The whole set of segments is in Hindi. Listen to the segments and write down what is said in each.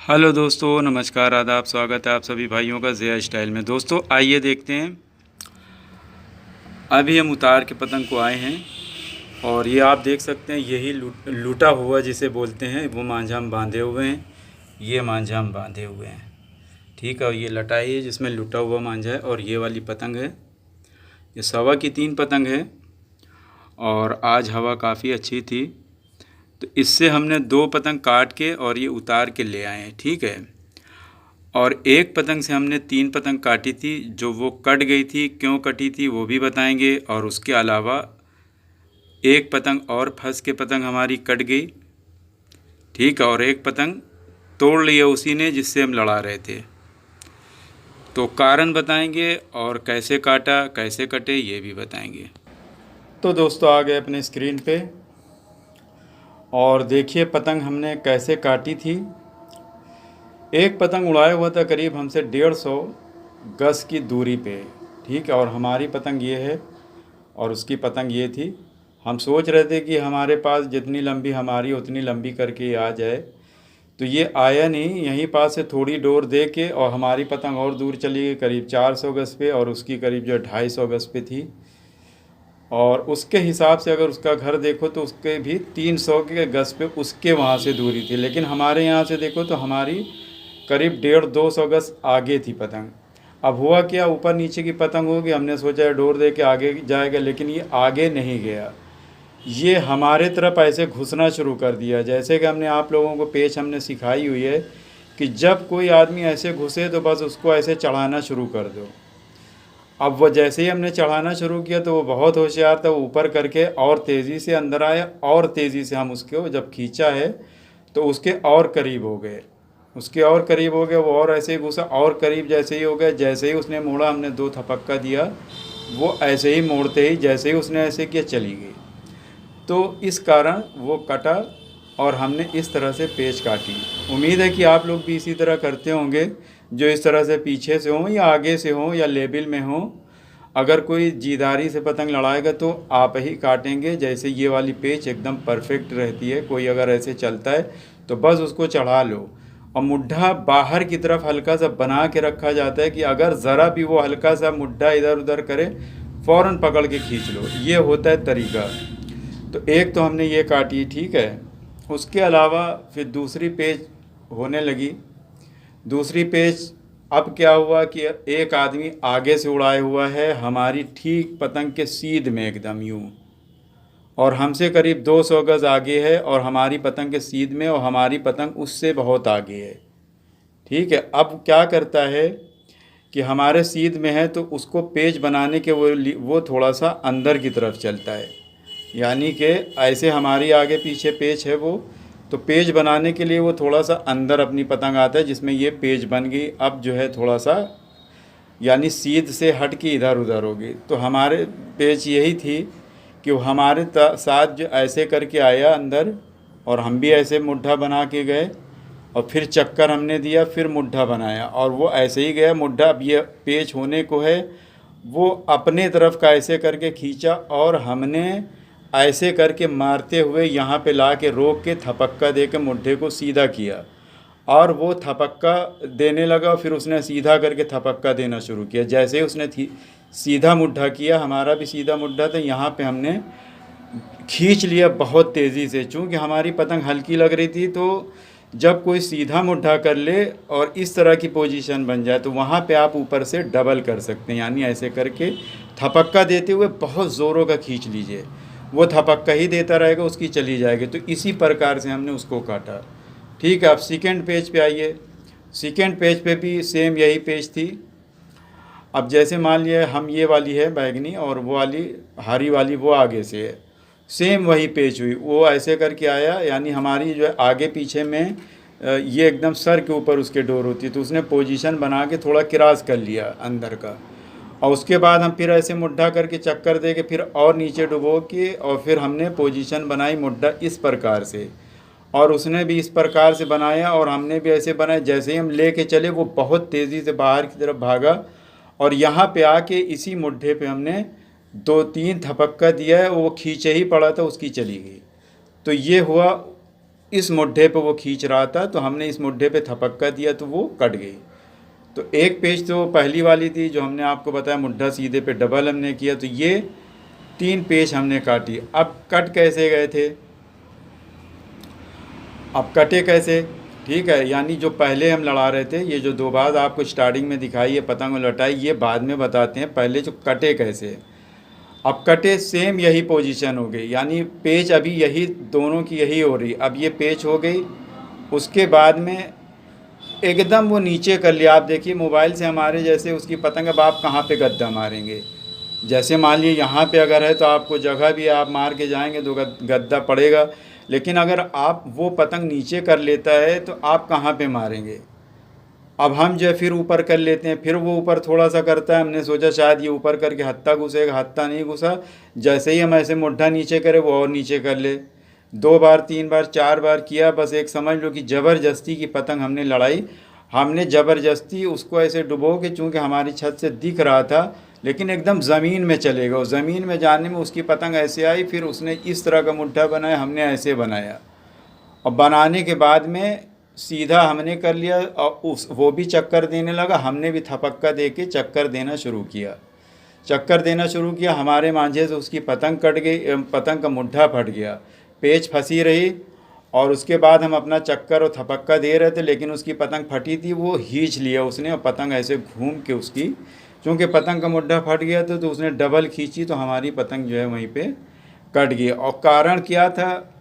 हेलो दोस्तों, नमस्कार, आदाब, स्वागत है आप सभी भाइयों का ज़िया स्टाइल में। दोस्तों आइए देखते हैं। अभी हम उतार के पतंग को आए हैं और ये आप देख सकते हैं, यही लूटा हुआ जिसे बोलते हैं, वो मांझा हम बांधे हुए हैं। ये मांझा हम बांधे हुए हैं, ठीक है। और ये लटाई है जिसमें लूटा हुआ मांझा है, और ये वाली पतंग है, ये 3.25 पतंग है। और आज हवा काफ़ी अच्छी थी, तो इससे हमने 2 पतंग काट के और ये उतार के ले आए हैं, ठीक है। और एक पतंग से हमने 3 पतंग काटी थी, जो वो कट गई थी, क्यों कटी थी वो भी बताएंगे। और उसके अलावा एक पतंग और फंस के पतंग हमारी कट गई, ठीक है। और एक पतंग तोड़ लिया उसी ने जिससे हम लड़ा रहे थे, तो कारण बताएंगे और कैसे काटा कैसे कटे ये भी बताएंगे। तो दोस्तों आ गए अपने स्क्रीन पे और देखिए पतंग हमने कैसे काटी थी। एक पतंग उड़ाया हुआ था करीब हमसे 150 गज की दूरी पे, ठीक है। और हमारी पतंग ये है और उसकी पतंग ये थी। हम सोच रहे थे कि हमारे पास जितनी लंबी हमारी उतनी लंबी करके आ जाए, तो ये आया नहीं। यहीं पास से थोड़ी डोर दे के और हमारी पतंग और दूर चली गई करीब 400 गज पे, और उसकी करीब जो 250 गज पे थी। और उसके हिसाब से अगर उसका घर देखो तो उसके भी 300 के गज पे उसके वहाँ से दूरी थी। लेकिन हमारे यहाँ से देखो तो हमारी करीब 150-200 गज आगे थी पतंग। अब हुआ क्या, ऊपर नीचे की पतंग होगी, हमने सोचा डोर दे के आगे जाएगा, लेकिन ये आगे नहीं गया। ये हमारे तरफ ऐसे घुसना शुरू कर दिया। जैसे कि हमने आप लोगों को पेच हमने सिखाई हुई है कि जब कोई आदमी ऐसे घुसे तो बस उसको ऐसे चढ़ाना शुरू कर दो। अब वो जैसे ही हमने चढ़ाना शुरू किया तो वो बहुत होशियार था, वो ऊपर करके और तेज़ी से अंदर आया, और तेज़ी से हम उसको जब खींचा है तो उसके और करीब हो गए, उसके और करीब हो गए। वो और ऐसे ही घुसा और करीब जैसे ही हो गया। जैसे ही उसने मोड़ा हमने 2 थपक्का दिया, वो ऐसे ही मोड़ते ही जैसे ही उसने ऐसे किया चली गई। तो इस कारण वो कटा और हमने इस तरह से पेच काटी। उम्मीद है कि आप लोग भी इसी तरह करते होंगे, जो इस तरह से पीछे से हों या आगे से हों या लेबिल में हों। अगर कोई जीदारी से पतंग लड़ाएगा तो आप ही काटेंगे। जैसे ये वाली पेच एकदम परफेक्ट रहती है। कोई अगर ऐसे चलता है तो बस उसको चढ़ा लो, और मुड्ढा बाहर की तरफ हल्का सा बना के रखा जाता है कि अगर ज़रा भी वो हल्का सा मुड्ढा इधर उधर करे, फ़ौरन पकड़ के खींच लो। ये होता है तरीका। तो एक तो हमने ये काटी, ठीक है। उसके अलावा फिर दूसरी पेच होने लगी। दूसरी पेच अब क्या हुआ कि एक आदमी आगे से उड़ाए हुआ है हमारी ठीक पतंग के सीध में एकदम यूँ, और हमसे करीब 200 गज आगे है और हमारी पतंग के सीध में, और हमारी पतंग उससे बहुत आगे है, ठीक है। अब क्या करता है कि हमारे सीध में है तो उसको पेच बनाने के वो थोड़ा सा अंदर की तरफ चलता है। यानी कि ऐसे हमारी आगे पीछे पेच है वो, तो पेज बनाने के लिए वो थोड़ा सा अंदर अपनी पतंग आता है, जिसमें ये पेज बन गई। अब जो है थोड़ा सा यानी सीध से हट के इधर उधर होगी। तो हमारे पेच यही थी कि वो हमारे साथ जो ऐसे करके आया अंदर, और हम भी ऐसे मुड्ढा बना के गए, और फिर चक्कर हमने दिया, फिर मुड्ढा बनाया, और वो ऐसे ही गया मुड्ढा। अब ये पेच होने को है, वो अपने तरफ का ऐसे करके खींचा, और हमने ऐसे करके मारते हुए यहाँ पे ला के रोक के थपक्का दे के मुड्ढे को सीधा किया, और वो थपक्का देने लगा। फिर उसने सीधा करके थपक्का देना शुरू किया। जैसे ही उसने सीधा मुड्ढा किया, हमारा भी सीधा मुड्ढा था, यहाँ पे हमने खींच लिया बहुत तेज़ी से। चूँकि हमारी पतंग हल्की लग रही थी, तो जब कोई सीधा मुड्ढा कर ले और इस तरह की पोजीशन बन जाए तो वहाँ पे आप ऊपर से डबल कर सकते हैं। यानी ऐसे करके थपक्का देते हुए बहुत ज़ोरों का खींच लीजिए, वो थपक्का ही देता रहेगा, उसकी चली जाएगी। तो इसी प्रकार से हमने उसको काटा, ठीक है। अब सेकेंड पेज पे आइए। सेकेंड पेज पे भी सेम यही पेज थी। अब जैसे मान लिया हम ये वाली है बैगनी और वो वाली हरी वाली वो आगे से है, सेम वही पेज हुई। वो ऐसे करके आया, यानी हमारी जो है आगे पीछे में ये एकदम सर के ऊपर उसके डोर होती है, तो उसने पोजीशन बना के थोड़ा क्रॉस कर लिया अंदर का। और उसके बाद हम फिर ऐसे मुड्ढा करके चक्कर दे के फिर और नीचे डुबो के, और फिर हमने पोजीशन बनाई मुड्ढा इस प्रकार से, और उसने भी इस प्रकार से बनाया और हमने भी ऐसे बनाया। जैसे ही हम ले के चले वो बहुत तेज़ी से बाहर की तरफ भागा, और यहाँ पे आके इसी मुड्ढे पे हमने 2-3 थपक्का दिया है, वो खींचे ही पड़ा था, उसकी चली गई। तो ये हुआ इस मुड्ढे पे वो खींच रहा था, तो हमने इस मुड्ढे पे थपक्का दिया तो वो कट गई। तो एक पेच तो पहली वाली थी जो हमने आपको बताया, मुड्ढा सीधे पे डबल हमने किया, तो ये 3 पेच हमने काटी। अब कट कैसे गए थे, अब कटे कैसे, ठीक है, यानी जो पहले हम लड़ा रहे थे, ये जो 2 बार आपको स्टार्टिंग में दिखाई है पतंग लटाई, ये बाद में बताते हैं, पहले जो कटे कैसे। अब कटे सेम यही पोजीशन हो गई, यानी पेच अभी यही दोनों की यही हो रही, अब ये पेच हो गई। उसके बाद में एकदम वो नीचे कर लिया। आप देखिए मोबाइल से हमारे जैसे उसकी पतंग, अब आप कहाँ पे गद्दा मारेंगे, जैसे मान लीजिए यहाँ पे अगर है तो आपको जगह भी है, आप मार के जाएंगे तो गद्दा पड़ेगा। लेकिन अगर आप वो पतंग नीचे कर लेता है तो आप कहाँ पे मारेंगे। अब हम जो है फिर ऊपर कर लेते हैं, फिर वो ऊपर थोड़ा सा करता है, हमने सोचा शायद ये ऊपर करके हत्था घुसेगा, हत्था नहीं घुसा। जैसे ही हम ऐसे मुड्ढा नीचे करें वो और नीचे कर ले। 2 बार 3 बार 4 बार किया, बस एक समझ लो कि ज़बरदस्ती की पतंग हमने लड़ाई। हमने ज़बरदस्ती उसको ऐसे डुबो के, चूँकि हमारी छत से दिख रहा था, लेकिन एकदम ज़मीन में चले गए। ज़मीन में जाने में उसकी पतंग ऐसे आई, फिर उसने इस तरह का मुड्ढा बनाया, हमने ऐसे बनाया। और बनाने के बाद में सीधा हमने कर लिया, और वो भी चक्कर देने लगा, हमने भी थपक्का दे के चक्कर देना शुरू किया। चक्कर देना शुरू किया, हमारे मांझे से उसकी पतंग कट गई, पतंग का मुड्ढा फट गया, पेच फंसी रही। और उसके बाद हम अपना चक्कर और थपक्का दे रहे थे, लेकिन उसकी पतंग फटी थी, वो खींच लिया उसने, और पतंग ऐसे घूम के उसकी, चूँकि पतंग का मुड्ढा फट गया था तो उसने डबल खींची, तो हमारी पतंग जो है वहीं पे कट गई। और कारण क्या था,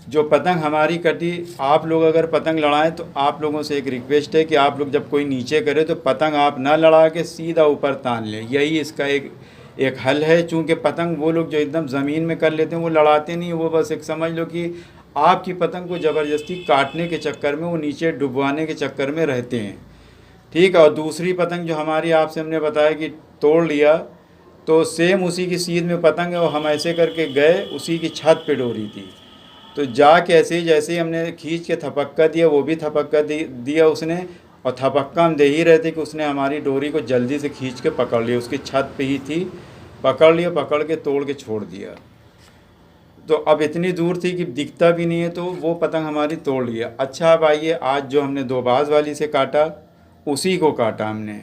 जो पतंग हमारी कटी, आप लोग अगर पतंग लड़ाएं तो आप लोगों से एक रिक्वेस्ट है कि आप लोग जब कोई नीचे करे तो पतंग आप ना लड़ा के सीधा ऊपर तान लें, यही इसका एक हल है। चूँकि पतंग वो लोग जो एकदम ज़मीन में कर लेते हैं वो लड़ाते नहीं, वो बस एक समझ लो कि आपकी पतंग को ज़बरदस्ती काटने के चक्कर में, वो नीचे डुबवाने के चक्कर में रहते हैं, ठीक है। और दूसरी पतंग जो हमारी आपसे हमने बताया कि तोड़ लिया, तो सेम उसी की सीध में पतंग है, और हम ऐसे करके गए, उसी की छत पे डोरी थी, तो जाके ऐसे ही जैसे ही हमने खींच के थपक्का दिया, वो भी थपक्का दिया उसने। और थपक्का हम दे ही रहे थे कि उसने हमारी डोरी को जल्दी से खींच के पकड़ लिया, उसकी छत पे ही थी, पकड़ लिया, पकड़ के तोड़ के छोड़ दिया। तो अब इतनी दूर थी कि दिखता भी नहीं है, तो वो पतंग हमारी तोड़ लिया। अच्छा, अब आइए, आज जो हमने 2 बाज वाली से काटा, उसी को काटा हमने,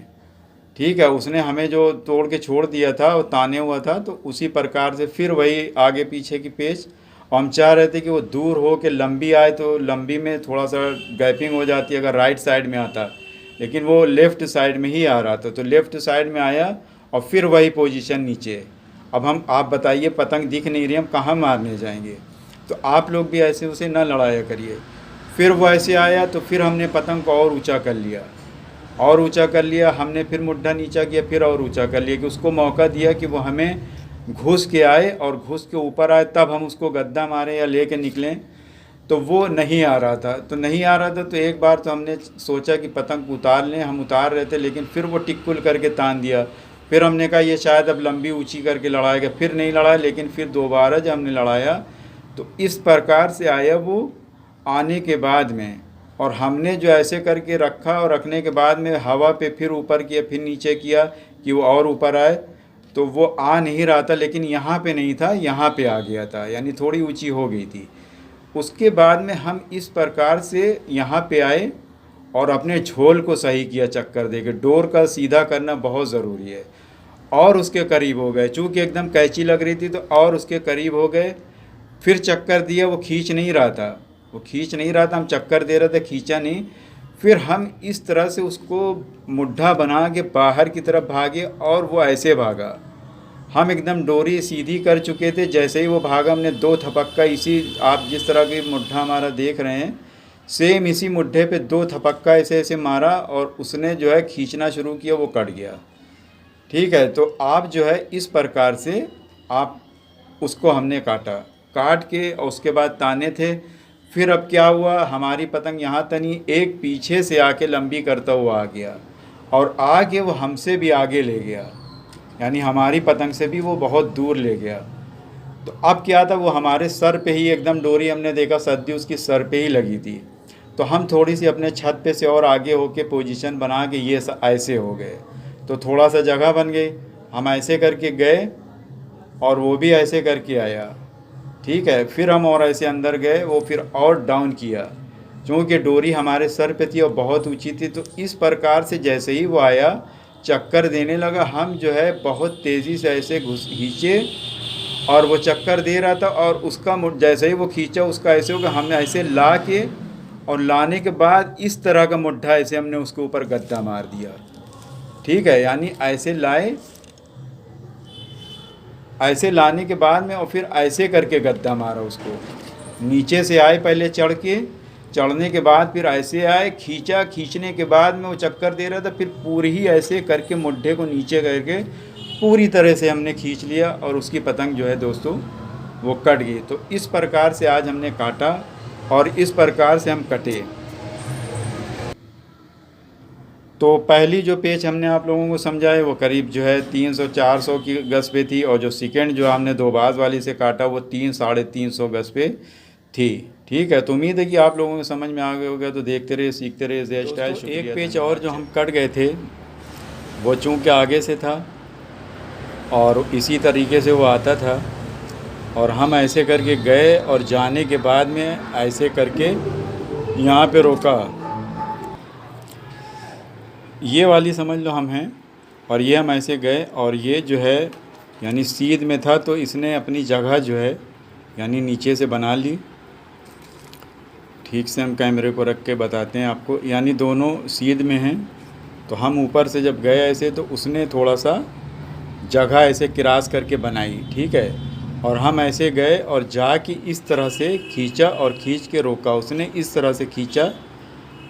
ठीक है। उसने हमें जो तोड़ के छोड़ दिया था, वो ताने हुआ था, तो उसी प्रकार से फिर वही आगे पीछे की पेच। और हम चाह रहे थे कि वो दूर हो के लंबी आए, तो लंबी में थोड़ा सा गैपिंग हो जाती अगर राइट साइड में आता, लेकिन वो लेफ़्ट साइड में ही आ रहा था, तो लेफ़्ट साइड में आया, और फिर वही पोजीशन नीचे। अब आप बताइए, पतंग दिख नहीं रही, हम कहाँ मारने जाएंगे। तो आप लोग भी ऐसे उसे ना लड़ाया करिए। फिर वो ऐसे आया, तो फिर हमने पतंग को और ऊँचा कर लिया, और ऊंचा कर लिया हमने, फिर मुड्ढा नीचा किया, फिर और ऊंचा कर लिया, कि उसको मौका दिया कि वो हमें घुस के आए, और घुस के ऊपर आए, तब हम उसको गद्दा मारें या ले के निकलें। तो वो नहीं आ रहा था, तो एक बार तो हमने सोचा कि पतंग उतार लें, हम उतार रहे थे, लेकिन फिर वो टिक्कुल करके तान दिया। फिर हमने कहा ये शायद अब लंबी ऊंची करके लड़ाएगा, फिर नहीं लड़ाया, लेकिन फिर दोबारा जब हमने लड़ाया तो इस प्रकार से आया वो आने के बाद में। और हमने जो ऐसे करके रखा, और रखने के बाद में हवा पे फिर ऊपर किया, फिर नीचे किया कि वो और ऊपर आए, तो वो आ नहीं रहा था, लेकिन यहाँ पे नहीं था, यहाँ पे आ गया था, यानी थोड़ी ऊंची हो गई थी। उसके बाद में हम इस प्रकार से यहाँ पे आए, और अपने झोल को सही किया चक्कर दे के। डोर का सीधा करना बहुत ज़रूरी है। और उसके करीब हो गए, चूँकि एकदम कैंची लग रही थी, तो और उसके करीब हो गए, फिर चक्कर दिया, वो खींच नहीं रहा था, हम चक्कर दे रहे थे, खींचा नहीं। फिर हम इस तरह से उसको मुड्ढा बना के बाहर की तरफ भागे, और वो ऐसे भागा, हम एकदम डोरी सीधी कर चुके थे। जैसे ही वो भागा, हमने 2 थपक्का, इसी आप जिस तरह की मुड्ढा हमारा देख रहे हैं, सेम इसी मुड्ढे पे 2 थपक्का ऐसे ऐसे मारा, और उसने जो है खींचना शुरू किया, वो कट गया, ठीक है। तो आप जो है इस प्रकार से आप उसको हमने काट के, और उसके बाद ताने थे। फिर अब क्या हुआ, हमारी पतंग यहाँ तनी, एक पीछे से आके लंबी करता हुआ आ गया, और आगे वो हमसे भी आगे ले गया, यानी हमारी पतंग से भी वो बहुत दूर ले गया। तो अब क्या था, वो हमारे सर पे ही एकदम डोरी, हमने देखा सद्दी उसकी सर पे ही लगी थी। तो हम थोड़ी सी अपने छत पे से और आगे होके पोजीशन बना के ये ऐसे हो गए, तो थोड़ा सा जगह बन गई। हम ऐसे करके गए, और वो भी ऐसे करके आया, ठीक है। फिर हम और ऐसे अंदर गए, वो फिर और डाउन किया, क्योंकि डोरी हमारे सर पे थी और बहुत ऊंची थी। तो इस प्रकार से जैसे ही वो आया, चक्कर देने लगा, हम जो है बहुत तेज़ी से ऐसे खींचे और वो चक्कर दे रहा था, और उसका जैसे ही वो खींचा उसका ऐसे होगा, हमने ऐसे ला के और लाने के बाद इस तरह का मुड्ढा ऐसे हमने उसके ऊपर गद्दा मार दिया। ठीक है, यानी ऐसे लाए, ऐसे लाने के बाद में और फिर ऐसे करके गद्दा मारा उसको। नीचे से आए पहले चढ़ के, चढ़ने के बाद फिर ऐसे आए, खींचा, खींचने के बाद में वो चक्कर दे रहा था, फिर पूरी ही ऐसे करके मुड्ढे को नीचे करके पूरी तरह से हमने खींच लिया और उसकी पतंग जो है दोस्तों वो कट गई। तो इस प्रकार से आज हमने काटा और इस प्रकार से हम कटे। तो पहली जो पेच हमने आप लोगों को समझाए वो करीब जो है 300-400 की गज पे थी, और जो सेकेंड जो हमने दो बाज वाली से काटा वो 300-350 गज पे थी। ठीक है, तो उम्मीद है कि आप लोगों को समझ में आ गया होगा। तो देखते रहे, सीखते रहे हेयर स्टाइल। एक पेच और जो हम कट गए थे वो चूँकि आगे से था और इसी तरीके से वो आता था, और हम ऐसे करके गए और जाने के बाद में ऐसे करके यहाँ पे रोका। ये वाली समझ लो हम हैं, और ये हम ऐसे गए और ये जो है यानी सीध में था, तो इसने अपनी जगह जो है यानी नीचे से बना ली। ठीक से हम कैमरे को रख के बताते हैं आपको, यानी दोनों सीध में हैं। तो हम ऊपर से जब गए ऐसे, तो उसने थोड़ा सा जगह ऐसे क्रॉस करके बनाई। ठीक है, और हम ऐसे गए और जाके इस तरह से खींचा और खींच के रोका। उसने इस तरह से खींचा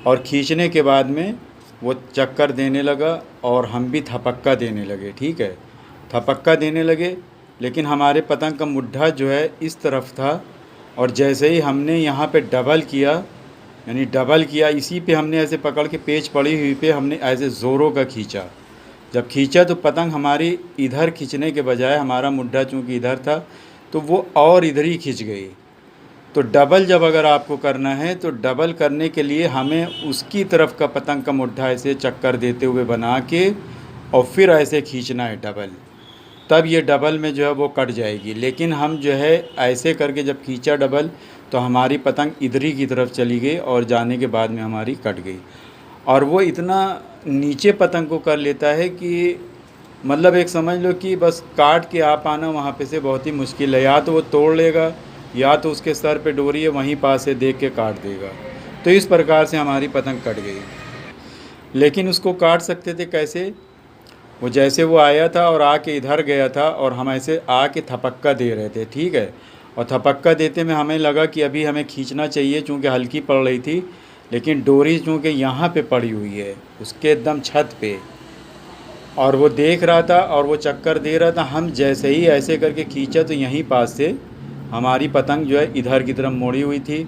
और खींचने के बाद में वो चक्कर देने लगा और हम भी थपक्का देने लगे। ठीक है, थपक्का देने लगे, लेकिन हमारे पतंग का मुड्ढा जो है इस तरफ था, और जैसे ही हमने यहाँ पे डबल किया, यानी डबल किया, इसी पे हमने ऐसे पकड़ के पेच पड़ी हुई पे हमने ऐसे ज़ोरों का खींचा। जब खींचा तो पतंग हमारी इधर खींचने के बजाय, हमारा मुड्ढा चूँकि इधर था तो वो और इधर ही खींच गई। तो डबल जब अगर आपको करना है तो डबल करने के लिए हमें उसकी तरफ का पतंग का मुड्ढा ऐसे चक्कर देते हुए बना के और फिर ऐसे खींचना है डबल, तब ये डबल में जो है वो कट जाएगी। लेकिन हम जो है ऐसे करके जब खींचा डबल, तो हमारी पतंग इधर ही की तरफ चली गई और जाने के बाद में हमारी कट गई। और वो इतना नीचे पतंग को कर लेता है कि मतलब एक समझ लो कि बस काट के आ पाना वहाँ पे से बहुत ही मुश्किल है। या तो वो तोड़ लेगा, या तो उसके सर पे डोरी है वहीं पास से देख के काट देगा। तो इस प्रकार से हमारी पतंग कट गई। लेकिन उसको काट सकते थे कैसे? वो जैसे वो आया था और आके इधर गया था, और हम ऐसे आके थपक्का दे रहे थे। ठीक है, और थपक्का देते में हमें लगा कि अभी हमें खींचना चाहिए, चूँकि हल्की पड़ रही थी, लेकिन डोरी चूँकि यहाँ पे पड़ी हुई है उसके एकदम छत पे, और वो देख रहा था और वो चक्कर दे रहा था। हम जैसे ही ऐसे करके खींचा तो यहीं पास से हमारी पतंग जो है इधर की तरफ मोड़ी हुई थी।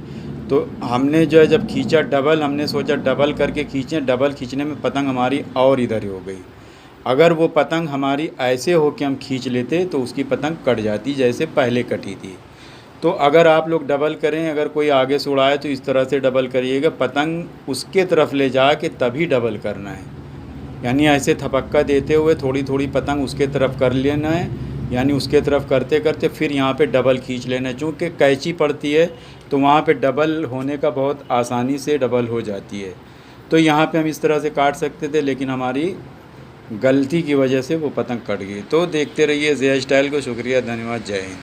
तो हमने जो है जब खींचा डबल, हमने सोचा डबल करके खींचें, डबल खींचने में पतंग हमारी और इधर ही हो गई। अगर वो पतंग हमारी ऐसे हो के हम खींच लेते तो उसकी पतंग कट जाती जैसे पहले कटी थी। तो अगर आप लोग डबल करें, अगर कोई आगे से उड़ाए तो इस तरह से डबल करिएगा, पतंग उसके तरफ ले जा के तभी डबल करना है। यानी ऐसे थपक्का देते हुए थोड़ी थोड़ी पतंग उसके तरफ कर लेना है, यानी उसके तरफ करते करते फिर यहाँ पे डबल खींच लेना है। चूँकि कैंची पड़ती है तो वहाँ पे डबल होने का बहुत आसानी से डबल हो जाती है। तो यहाँ पे हम इस तरह से काट सकते थे, लेकिन हमारी गलती की वजह से वो पतंग कट गई। तो देखते रहिए ज़िया स्टाइल को। शुक्रिया, धन्यवाद, जय हिंद।